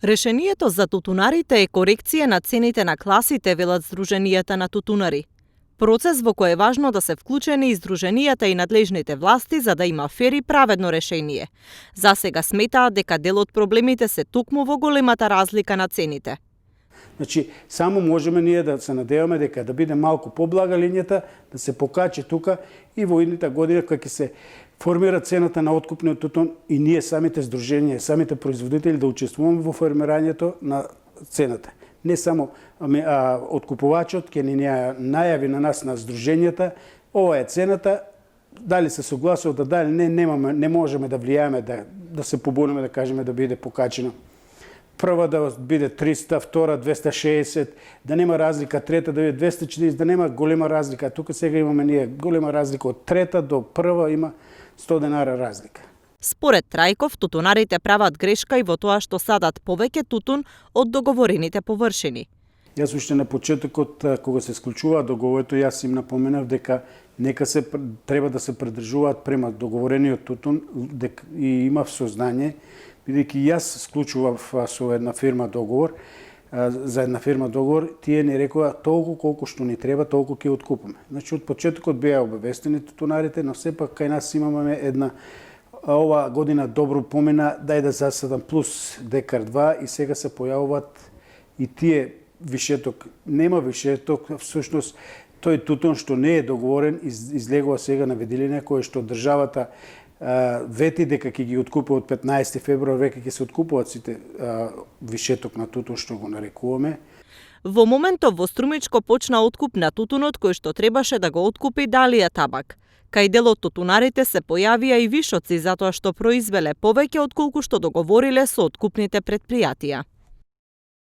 Решението за тутунарите е корекција на цените на класите, велат Сдруженијата на тутунари. Процес во кој е важно да се вклучени и здруженијата и надлежните власти за да има фер и праведно решение. За сега сметаат дека дел од проблемите се токму во големата разлика на цените. Значи, само можеме ние да се надеваме дека да биде малку поблага линијата, да се покачи тука и во идните години кога ќе се формира цената на откупниот тутун и ние самите здруженија, самите производители да учествуваме во формирањето на цената. Не само откупувачот ќе ни најави на нас на здруженијата, ова е цената, дали се согласува дали не можеме да влијаеме да се побуниме да кажеме да биде покачено. Прва да биде 300, втора 260, да нема разлика, трета да биде 240, да нема голема разлика. Тука сега имаме ние голема разлика од трета до прва има 100 денара разлика. Според Трајков, тутунарите прават грешка и во тоа што садат повеќе тутун од договорените површини. Јас уште на почетокот, кога се склучува договорот, јас им напоменав дека треба да се придржуваат према договорениот тутун и имав сознање, бидејќи јас склучував со една фирма договор, за една фирма договор, тие ни рекоа толку колку што ни треба, толку ќе откупиме. Значи од почетокот беа обавестени тутунарите, но сепак кај нас имаме една ова година добро помина, дај да засадам плюс декар 2 и сега се појавуваат и тие вишеток. Нема вишеток, всушност тој тутун што не е договорен излегува сега на виделина кој што државата вети дека ќе ги откупува од 15 февруар, веќе ќе се откупуваат сите вишеток на тутун што го нарекуваме. Во моментов во Струмичко почна откуп на тутунот кој што требаше да го откупи Далија Табак. Кај дел од тутунарите се појавија и вишоци затоа што произвеле повеќе отколку што договориле со откупните претпријатија.